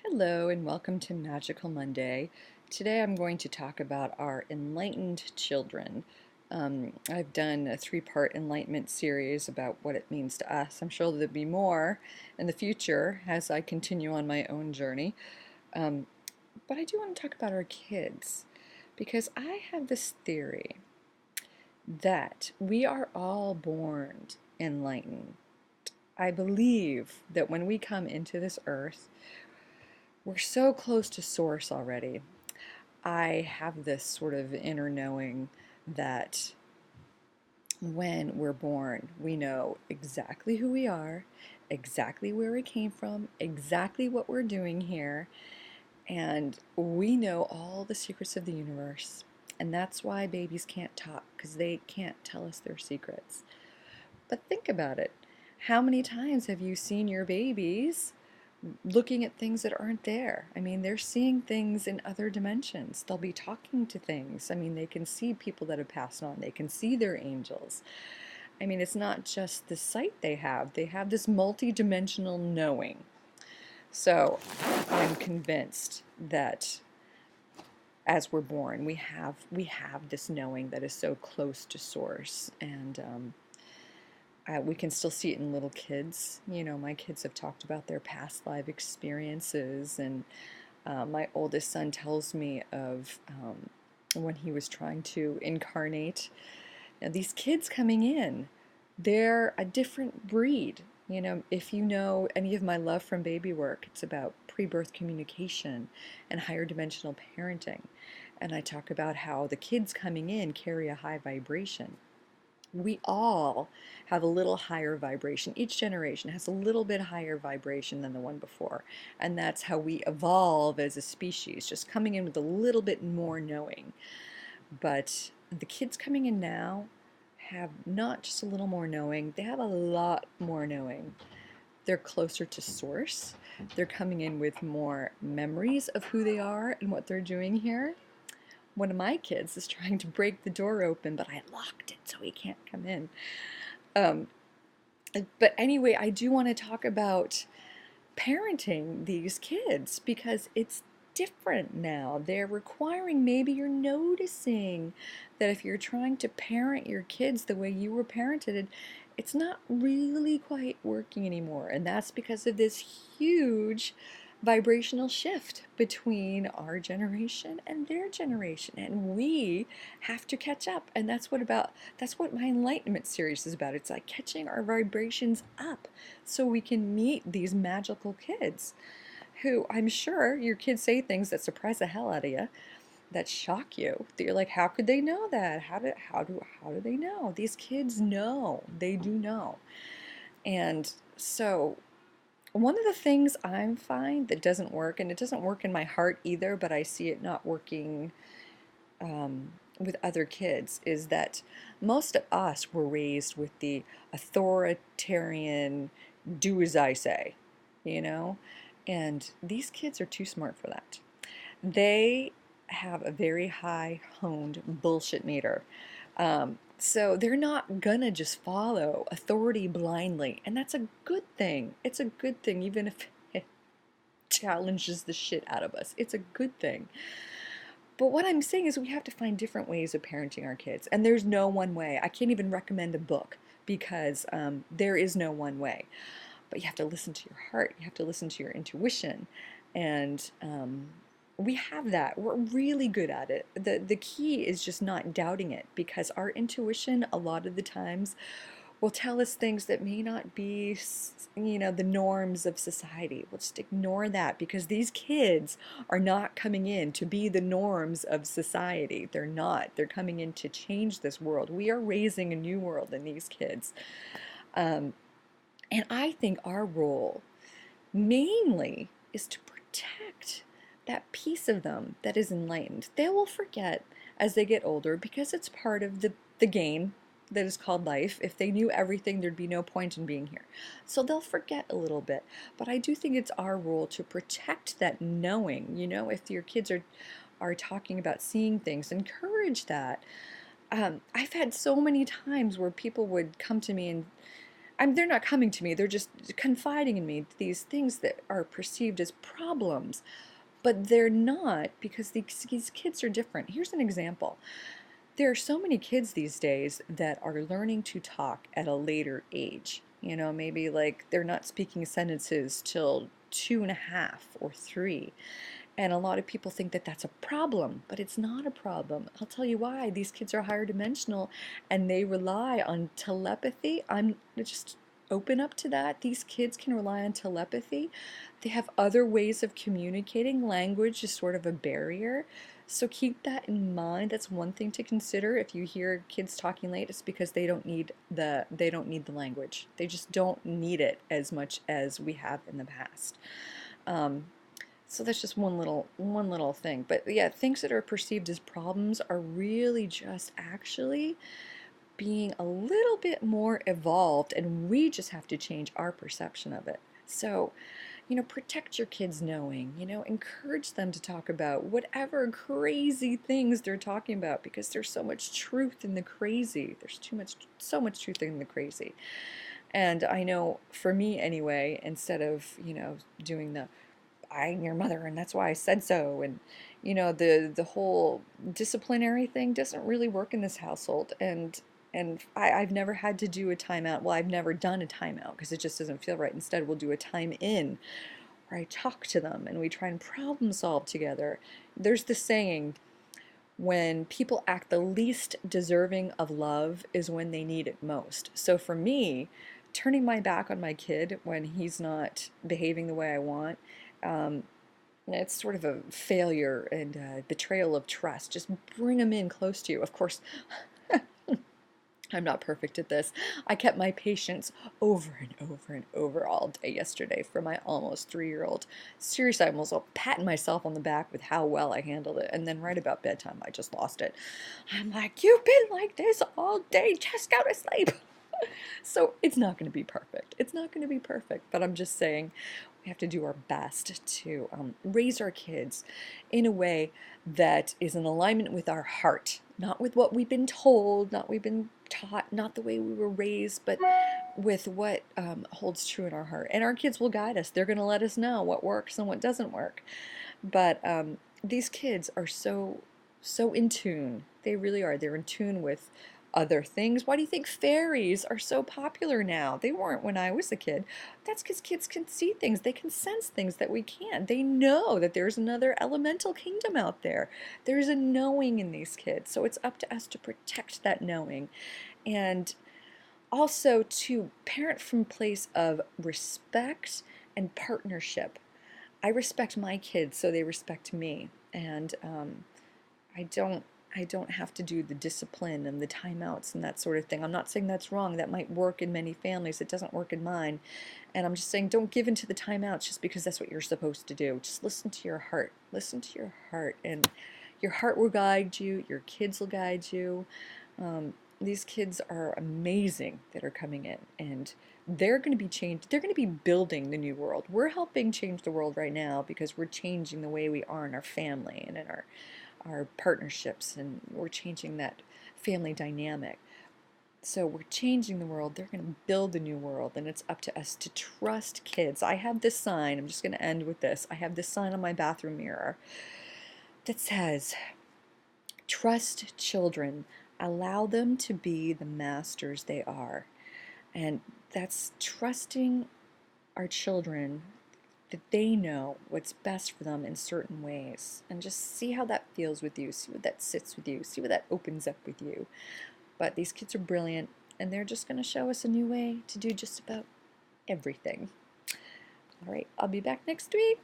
Hello and welcome to Magical Monday. Today I'm going to talk about our enlightened children. I've done a three-part enlightenment series about what it means to us. I'm sure there'll be more in the future as I continue on my own journey. Um, but I do want to talk about our kids because I have this theory that we are all born enlightened. I believe that when we come into this earth, we're so close to source already. I have this sort of inner knowing that when we're born, we know exactly who we are, exactly where we came from, exactly what we're doing here, and we know all the secrets of the universe. And that's why babies can't talk, because they can't tell us their secrets. But think about it. How many times have you seen your babies looking at things that aren't there? I mean, they're seeing things in other dimensions. They'll be talking to things. I mean, they can see people that have passed on. They can see their angels. I mean, it's not just the sight they have. They have this multi-dimensional knowing. So I'm convinced that as we're born, we have this knowing that is so close to source, and we can still see it in little kids. You know, my kids have talked about their past life experiences, and my oldest son tells me of when he was trying to incarnate. Now, these kids coming in, they're a different breed. You know, if you know any of my Love from Baby work, it's about pre-birth communication and higher dimensional parenting. And I talk about how the kids coming in carry a high vibration. We all have a little higher vibration. Each generation has a little bit higher vibration than the one before. And that's how we evolve as a species, just coming in with a little bit more knowing. But the kids coming in now have not just a little more knowing, they have a lot more knowing. They're closer to source. They're coming in with more memories of who they are and what they're doing here. One of my kids is trying to break the door open, but I locked it so he can't come in. Um, but anyway, I do want to talk about parenting these kids because it's different now. They're requiring, maybe you're noticing that if you're trying to parent your kids the way you were parented, it's not really quite working anymore. And that's because of this huge vibrational shift between our generation and their generation, and we have to catch up. And that's what my enlightenment series is about. It's like catching our vibrations up so we can meet these magical kids who, I'm sure your kids say things that surprise the hell out of you, that shock you, that you're like, how could they know that? How do they know? These kids know. They do know. And so one of the things I find that doesn't work, and it doesn't work in my heart either, but I see it not working with other kids, is that most of us were raised with the authoritarian, do as I say, you know? And these kids are too smart for that. They have a very high honed bullshit meter. So they're not gonna just follow authority blindly, and that's a good thing. It's a good thing, even if it challenges the shit out of us. It's a good thing. But what I'm saying is we have to find different ways of parenting our kids, and there's no one way. I can't even recommend a book because there is no one way. But you have to listen to your heart. You have to listen to your intuition, and we have that. We're really good at it. The key is just not doubting it, because our intuition a lot of the times will tell us things that may not be, you know, the norms of society. We'll just ignore that because these kids are not coming in to be the norms of society. They're not. They're coming in to change this world. We are raising a new world in these kids. Um, and I think our role mainly is to protect that piece of them that is enlightened. They will forget as they get older because it's part of the game that is called life. If they knew everything, there'd be no point in being here. So they'll forget a little bit. But I do think it's our role to protect that knowing. You know, if your kids are talking about seeing things, encourage that. I've had so many times where people would come to me and they're not coming to me, they're just confiding in me these things that are perceived as problems, but they're not, because these kids are different. Here's an example. There are so many kids these days that are learning to talk at a later age. Maybe like they're not speaking sentences till 2.5 or 3. And a lot of people think that that's a problem, but it's not a problem. I'll tell you why. These kids are higher dimensional and they rely on telepathy. I'm just open up to that. These kids can rely on telepathy. They have other ways of communicating. Language is sort of a barrier. So keep that in mind. That's one thing to consider. If you hear kids talking late, it's because they don't need the language. They just don't need it as much as we have in the past. Um, so that's just one little thing. But yeah, things that are perceived as problems are really just actually being a little bit more evolved, and we just have to change our perception of it. So, protect your kids knowing, encourage them to talk about whatever crazy things they're talking about, because there's so much truth in the crazy. There's so much truth in the crazy. And I know for me anyway, instead of, doing the I'm your mother and that's why I said so, and the whole disciplinary thing doesn't really work in this household, and I've never had to do a timeout. Well, I've never done a timeout because it just doesn't feel right. Instead, we'll do a time in where I talk to them and we try and problem solve together. There's the saying, when people act the least deserving of love is when they need it most. So for me, turning my back on my kid when he's not behaving the way I want, um, it's sort of a failure and betrayal of trust. Just bring them in close to you. Of course, I'm not perfect at this. I kept my patience over and over and over all day yesterday for my almost 3-year-old. Seriously, I almost patting myself on the back with how well I handled it. And then right about bedtime, I just lost it. I'm like, you've been like this all day. Just go to sleep. So it's not going to be perfect. It's not going to be perfect. But I'm just saying we have to do our best to raise our kids in a way that is in alignment with our heart, not with what we've been told, not what we've been taught, not the way we were raised, but with what holds true in our heart. And our kids will guide us. They're going to let us know what works and what doesn't work. But these kids are so in tune. They really are. They're in tune with other things. Why do you think fairies are so popular now? They weren't when I was a kid. That's because kids can see things. They can sense things that we can't. They know that there's another elemental kingdom out there. There's a knowing in these kids. So it's up to us to protect that knowing. And also to parent from a place of respect and partnership. I respect my kids, so they respect me. And I don't I don't have to do the discipline and the timeouts and that sort of thing. I'm not saying that's wrong. That might work in many families. It doesn't work in mine. And I'm just saying don't give in to the timeouts just because that's what you're supposed to do. Just listen to your heart. Listen to your heart. And your heart will guide you. Your kids will guide you. These kids are amazing that are coming in, and they're going to be changed. They're going to be building the new world. We're helping change the world right now because we're changing the way we are in our family and in our partnerships, and we're changing that family dynamic. So we're changing the world. They're going to build a new world, and it's up to us to trust kids. I have this sign. I'm just going to end with this. I have this sign on my bathroom mirror that says, "Trust children. Allow them to be the masters they are." And that's trusting our children that they know what's best for them in certain ways. And just see how that feels with you. See what that sits with you. See what that opens up with you. But these kids are brilliant, and they're just going to show us a new way to do just about everything. All right, I'll be back next week.